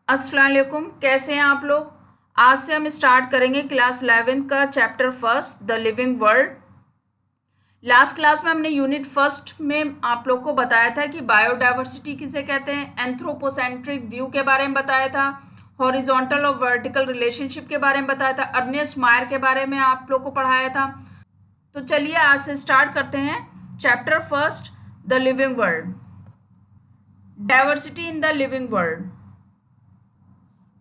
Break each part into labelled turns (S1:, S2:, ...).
S1: अस्सलाम वालेकुम, कैसे हैं आप लोग। आज से हम स्टार्ट करेंगे क्लास 11 का chapter first the living world. Last class में हमने यूनिट फर्स्ट में आप लोग को बताया था कि बायोडाइवर्सिटी किसे कहते हैं, एंथ्रोपोसेंट्रिक व्यू के बारे में बताया था, हॉरिजॉन्टल और वर्टिकल रिलेशनशिप के बारे में बताया था, अर्नेस्ट मायर के बारे में आप लोग को पढ़ाया था। तो चलिए आज से स्टार्ट करते हैं chapter first the living world. Diversity in the living world.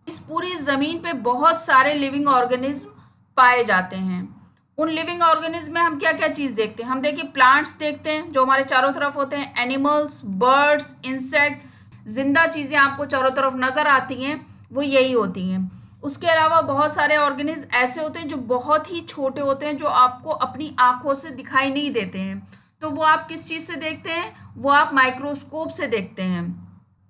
S1: इस पूरी ज़मीन पे बहुत सारे लिविंग ऑर्गेनिज्म पाए जाते हैं। उन लिविंग ऑर्गेनिज्म में हम क्या क्या चीज़ देखते हैं, हम देखिए प्लांट्स देखते हैं जो हमारे चारों तरफ होते हैं, एनिमल्स, बर्ड्स, इंसेक्ट, जिंदा चीज़ें आपको चारों तरफ नज़र आती हैं वो यही होती हैं। उसके अलावा बहुत सारे ऑर्गेनिज्म ऐसे होते हैं जो बहुत ही छोटे होते हैं, जो आपको अपनी आंखों से दिखाई नहीं देते हैं। तो वो आप किस चीज़ से देखते हैं, वो आप माइक्रोस्कोप से देखते हैं।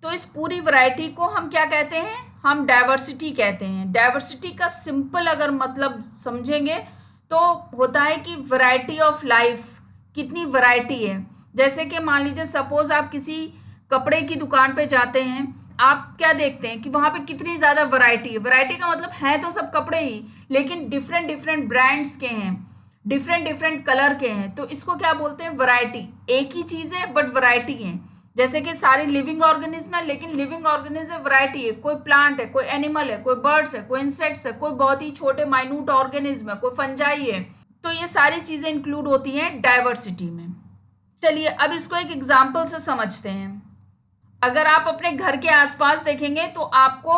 S1: तो इस पूरी वैरायटी को हम क्या कहते हैं, हम डाइवर्सिटी कहते हैं। डाइवर्सिटी का सिंपल अगर मतलब समझेंगे तो होता है कि वैरायटी ऑफ लाइफ, कितनी वैरायटी है। जैसे कि मान लीजिए सपोज आप किसी कपड़े की दुकान पे जाते हैं, आप क्या देखते हैं कि वहाँ पे कितनी ज़्यादा वैरायटी है। वैरायटी का मतलब है तो सब कपड़े ही, लेकिन डिफरेंट डिफरेंट ब्रांड्स के हैं, डिफरेंट डिफरेंट कलर के हैं, तो इसको क्या बोलते हैं, वैरायटी। एक ही चीज़ है बट वैरायटी है। जैसे कि सारे लिविंग ऑर्गेनिज्म है, लेकिन लिविंग ऑर्गेनिज्म वैरायटी है, कोई प्लांट है, कोई एनिमल है, कोई बर्ड्स है, कोई इंसेक्ट्स है, कोई बहुत ही छोटे माइन्यूट ऑर्गेनिज्म है, कोई फंजाई है। तो ये सारी चीजें इंक्लूड होती हैं डाइवर्सिटी में। चलिए अब इसको एक एग्जाम्पल से समझते हैं। अगर आप अपने घर के आसपास देखेंगे तो आपको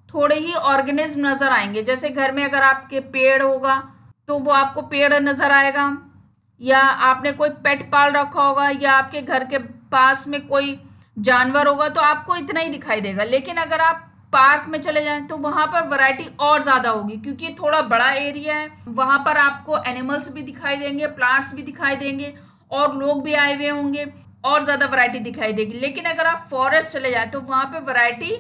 S1: थोड़े ही ऑर्गेनिज्म नजर आएंगे। जैसे घर में अगर आपके पेड़ होगा तो वो आपको पेड़ नजर आएगा, या आपने कोई पेट पाल रखा होगा, या आपके घर के पास में कोई जानवर होगा तो आपको इतना ही दिखाई देगा। लेकिन अगर आप पार्क में चले जाएं तो वहां पर वैरायटी और ज्यादा होगी, क्योंकि थोड़ा बड़ा एरिया है। वहां पर आपको एनिमल्स भी दिखाई देंगे, प्लांट्स भी दिखाई देंगे, और लोग भी आए हुए होंगे, और ज्यादा वैरायटी दिखाई देगी। लेकिन अगर आप फॉरेस्ट चले जाए तो वहां पे वैरायटी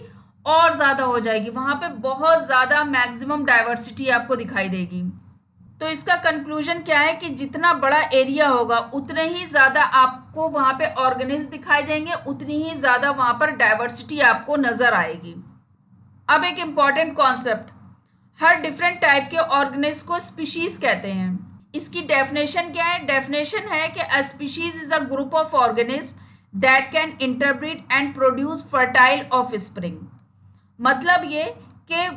S1: और ज्यादा हो जाएगी, वहां पे बहुत ज्यादा मैक्सिमम डाइवर्सिटी आपको दिखाई देगी। तो इसका कंक्लूजन क्या है कि जितना बड़ा एरिया होगा उतने ही ज्यादा आपको वहां पे ऑर्गेनिज्म दिखाई देंगे, उतनी ही ज्यादा वहां पर डाइवर्सिटी आपको नजर आएगी। अब एक इंपॉर्टेंट कॉन्सेप्ट, हर डिफरेंट टाइप के ऑर्गेनिज्म को स्पीशीज कहते हैं। इसकी डेफिनेशन क्या है, डेफिनेशन है कि a species is a group of organism that can interbreed and produce fertile offspring. मतलब ये कि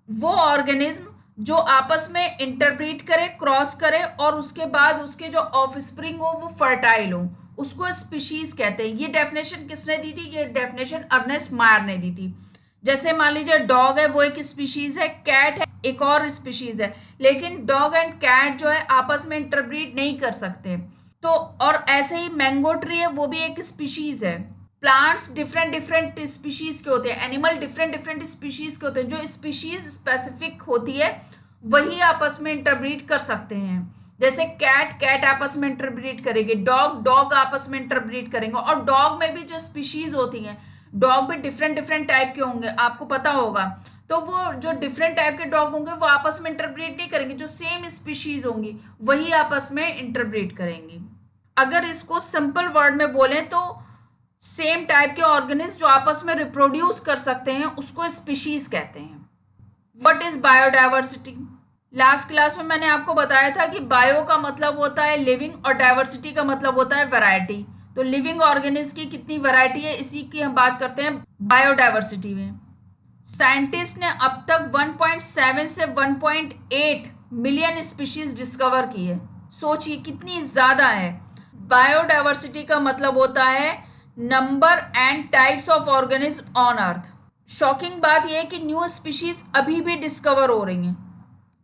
S1: वो ऑर्गेनिज्म जो आपस में इंटरब्रीड करे, क्रॉस करे, और उसके बाद उसके जो ऑफस्प्रिंग हो वो फर्टाइल हो, उसको स्पीशीज कहते हैं। ये डेफिनेशन किसने दी थी, ये डेफिनेशन अर्नेस्ट मायर ने दी थी। जैसे मान लीजिए डॉग है, वो एक स्पीशीज है, कैट है एक और स्पीशीज है, लेकिन डॉग एंड कैट जो है आपस में इंटरब्रीड नहीं कर सकते। तो और ऐसे ही मैंगो ट्री है, वो भी एक स्पीशीज है। प्लांट्स डिफरेंट डिफरेंट स्पीशीज के होते हैं, एनिमल डिफरेंट डिफरेंट स्पीशीज के होते हैं। जो स्पीशीज स्पेसिफिक होती है वही आपस में इंटरब्रीड कर सकते हैं। जैसे कैट कैट आपस में इंटरब्रीड करेगी, डॉग डॉग आपस में इंटरब्रीड करेंगे। और डॉग में भी जो स्पीशीज होती हैं, डॉग भी डिफरेंट डिफरेंट टाइप के होंगे, आपको पता होगा। तो वो जो डिफरेंट टाइप के डॉग होंगे वो आपस में इंटरब्रीड नहीं करेंगे, जो सेम स्पीशीज होंगी वही आपस में इंटरब्रीड करेंगी। अगर इसको सिंपल वर्ड में बोले तो सेम टाइप के ऑर्गेनिज्म जो आपस में रिप्रोड्यूस कर सकते हैं उसको स्पीशीज कहते हैं। What is biodiversity. Last class में मैंने आपको बताया था कि बायो का मतलब होता है लिविंग और डाइवर्सिटी का मतलब होता है वैरायटी। तो लिविंग ऑर्गेनिज्म की कितनी वैरायटी है इसी की हम बात करते हैं बायोडाइवर्सिटी में। साइंटिस्ट ने अब तक 1.7 से 1.8 मिलियन स्पीशीज डिस्कवर की है। सोचिए कितनी ज्यादा है। बायोडाइवर्सिटी का मतलब होता है number and types of organism on earth. Shocking बात यह है कि न्यू स्पीशीज अभी भी डिस्कवर हो रही हैं।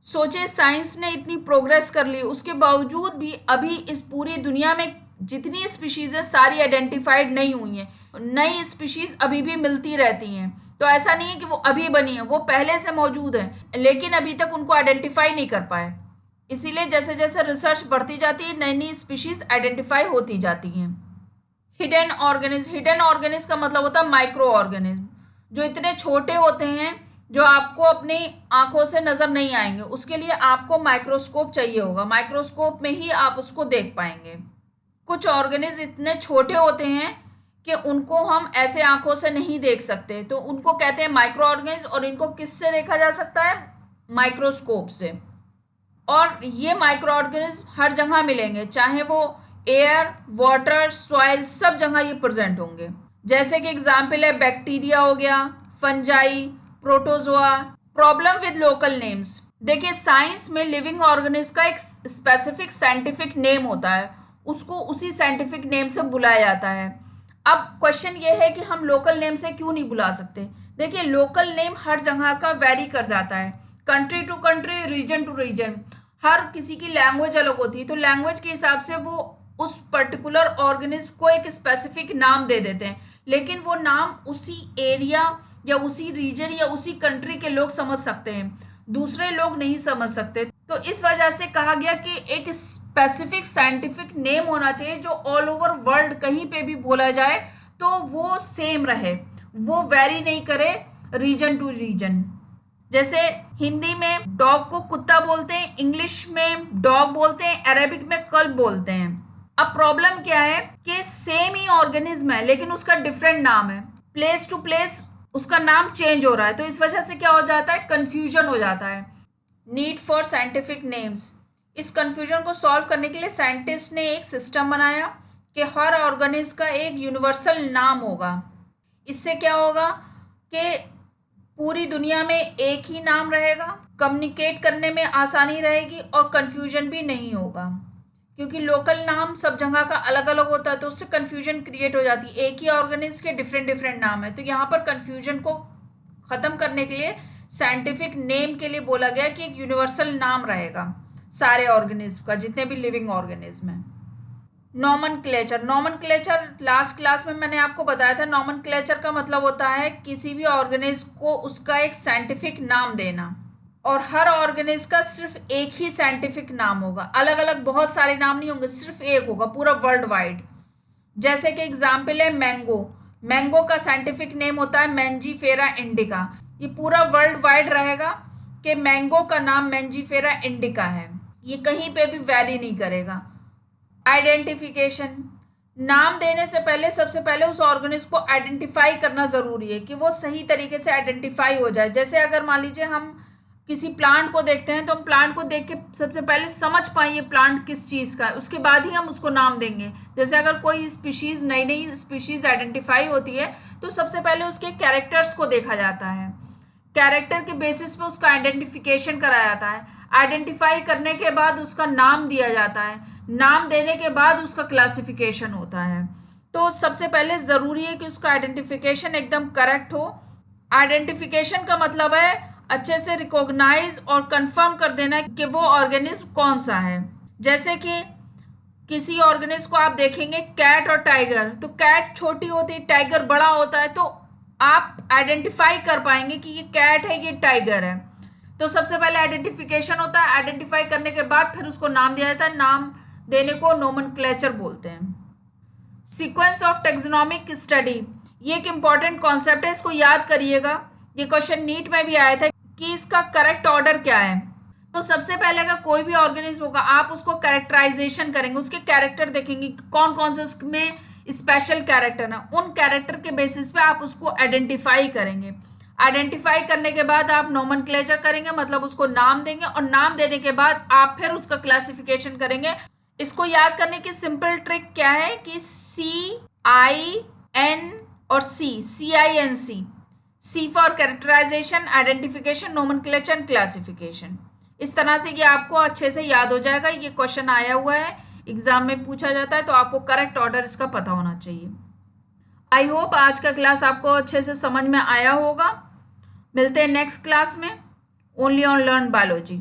S1: सोचे साइंस ने इतनी प्रोग्रेस कर ली, उसके बावजूद भी अभी इस पूरी दुनिया में जितनी स्पीशीज है सारी आइडेंटिफाइड नहीं हुई हैं। नई स्पीशीज अभी भी मिलती रहती हैं। तो ऐसा नहीं है कि वो अभी बनी है, वो पहले से मौजूद है, लेकिन अभी तक उनको आइडेंटिफाई नहीं कर पाए। इसीलिए जैसे जैसे रिसर्च बढ़ती जाती है नई नई स्पीशीज आइडेंटिफाई होती जाती हैं। हिडन ऑर्गेनिज्म, हिडन ऑर्गेनिज्म का मतलब होता है माइक्रो ऑर्गेनिज्म, जो इतने छोटे होते हैं जो आपको अपनी आंखों से नजर नहीं आएंगे। उसके लिए आपको माइक्रोस्कोप चाहिए होगा, माइक्रोस्कोप में ही आप उसको देख पाएंगे। कुछ ऑर्गेनिज्म इतने छोटे होते हैं कि उनको हम ऐसे आंखों से नहीं देख सकते, तो उनको कहते हैं माइक्रो ऑर्गेनिज्म। और इनको किससे देखा जा सकता है? माइक्रोस्कोप से। और ये माइक्रो ऑर्गेनिज्म हर जगह मिलेंगे, चाहे वो एयर, वाटर, सॉइल, सब जगह ये प्रेजेंट होंगे। जैसे कि एग्जाम्पल है बैक्टीरिया हो गया, fungi, protozoa. Problem with local names. देखिए साइंस में लिविंग ऑर्गेनिज्म का एक स्पेसिफिक साइंटिफिक नेम होता है, उसको उसी साइंटिफिक नेम से बुलाया जाता है। अब क्वेश्चन ये है कि हम लोकल नेम से क्यों नहीं बुला सकते? देखिए लोकल नेम हर जगह का वेरी कर जाता है, country to country, region to region. हर किसी की लैंग्वेज अलग होती है, तो लैंग्वेज के हिसाब से वो उस पर्टिकुलर ऑर्गेनिज्म को एक स्पेसिफिक नाम दे देते हैं, लेकिन वो नाम उसी एरिया या उसी रीजन या उसी कंट्री के लोग समझ सकते हैं, दूसरे लोग नहीं समझ सकते। तो इस वजह से कहा गया कि एक स्पेसिफिक साइंटिफिक नेम होना चाहिए जो ऑल ओवर वर्ल्ड कहीं पे भी बोला जाए तो वो सेम रहे, वो वेरी नहीं करे रीजन टू रीजन। जैसे हिंदी में डॉग को कुत्ता बोलते हैं, इंग्लिश में डॉग बोलते हैं, अरेबिक में कल्ब बोलते हैं। अब प्रॉब्लम क्या है कि सेम ही ऑर्गेनिज्म है लेकिन उसका डिफरेंट नाम है, प्लेस टू प्लेस उसका नाम चेंज हो रहा है, तो इस वजह से क्या हो जाता है? कंफ्यूजन हो जाता है। Need for scientific names. इस कंफ्यूजन को सॉल्व करने के लिए साइंटिस्ट ने एक सिस्टम बनाया कि हर ऑर्गेनिज्म का एक यूनिवर्सल नाम होगा। इससे क्या होगा कि पूरी दुनिया में एक ही नाम रहेगा, कम्युनिकेट करने में आसानी रहेगी और कंफ्यूजन भी नहीं होगा, क्योंकि लोकल नाम सब जगह का अलग अलग होता है तो उससे कंफ्यूजन क्रिएट हो जाती है। एक ही ऑर्गेनिज्म के डिफरेंट डिफरेंट नाम है, तो यहाँ पर कंफ्यूजन को ख़त्म करने के लिए साइंटिफिक नेम के लिए बोला गया कि एक यूनिवर्सल नाम रहेगा सारे ऑर्गेनिज्म का, जितने भी लिविंग ऑर्गेनिज्म हैं। नॉमनक्लेचर। नॉमनक्लेचर लास्ट क्लास में मैंने आपको बताया था, नॉमनक्लेचर का मतलब होता है किसी भी ऑर्गेनिज्म को उसका एक साइंटिफिक नाम देना, और हर ऑर्गेनिज्म का सिर्फ एक ही साइंटिफिक नाम होगा, अलग अलग बहुत सारे नाम नहीं होंगे, सिर्फ एक होगा पूरा वर्ल्ड वाइड। जैसे कि एग्जाम्पल है मैंगो। मैंगो का साइंटिफिक नेम होता है मैंजीफेरा इंडिका। ये पूरा वर्ल्ड वाइड रहेगा कि मैंगो का नाम मैंजीफेरा इंडिका है, ये कहीं पे भी वैरी नहीं करेगा। आइडेंटिफिकेशन। नाम देने से पहले सबसे पहले उस ऑर्गेनिज्म को आइडेंटिफाई करना ज़रूरी है कि वो सही तरीके से आइडेंटिफाई हो जाए। जैसे अगर मान लीजिए हम किसी प्लांट को देखते हैं तो हम प्लांट को देख के सबसे पहले समझ पाए ये प्लांट किस चीज़ का है, उसके बाद ही हम उसको नाम देंगे। जैसे अगर कोई स्पीशीज़, नई नई स्पीशीज़ आइडेंटिफाई होती है तो सबसे पहले उसके कैरेक्टर्स को देखा जाता है, कैरेक्टर के बेसिस पे उसका आइडेंटिफिकेशन कराया जाता है। आइडेंटिफाई करने के बाद उसका नाम दिया जाता है, नाम देने के बाद उसका क्लासिफिकेशन होता है। तो सबसे पहले ज़रूरी है कि उसका आइडेंटिफिकेशन एकदम करेक्ट हो। आइडेंटिफिकेशन का मतलब है अच्छे से रिकॉग्नाइज और कंफर्म कर देना कि वो ऑर्गेनिज्म कौन सा है। जैसे कि किसी ऑर्गेनिज्म को आप देखेंगे कैट और टाइगर, तो कैट छोटी होती है, टाइगर बड़ा होता है, तो आप आइडेंटिफाई कर पाएंगे कि ये कैट है, ये टाइगर है। तो सबसे पहले आइडेंटिफिकेशन होता है, आइडेंटिफाई करने के बाद फिर उसको नाम दिया जाता है, नाम देने को नोमेनक्लेचर बोलते हैं। सीक्वेंस ऑफ टेक्सोनोमिक स्टडी, ये एक इंपॉर्टेंट कॉन्सेप्ट है, इसको याद करिएगा, ये क्वेश्चन नीट में भी आया था कि इसका करेक्ट ऑर्डर क्या है। तो सबसे पहले अगर कोई भी ऑर्गेनिज्म होगा आप उसको कैरेक्टराइजेशन करेंगे, उसके कैरेक्टर देखेंगे कौन कौन से उसमें स्पेशल कैरेक्टर है, उन कैरेक्टर के बेसिस पे आप उसको आइडेंटिफाई करेंगे। आइडेंटिफाई करने के बाद आप नोमेनक्लेचर करेंगे, मतलब उसको नाम देंगे, और नाम देने के बाद आप फिर उसका क्लासिफिकेशन करेंगे। इसको याद करने की सिंपल ट्रिक क्या है कि CIN और CINC, C for characterisation, identification, nomenclature, classification. इस तरह से ये आपको अच्छे से याद हो जाएगा। ये क्वेश्चन आया हुआ है, एग्जाम में पूछा जाता है, तो आपको करेक्ट ऑर्डर इसका पता होना चाहिए। आई होप आज का क्लास आपको अच्छे से समझ में आया होगा। मिलते हैं नेक्स्ट क्लास में, ओनली ऑन लर्न बायोलॉजी।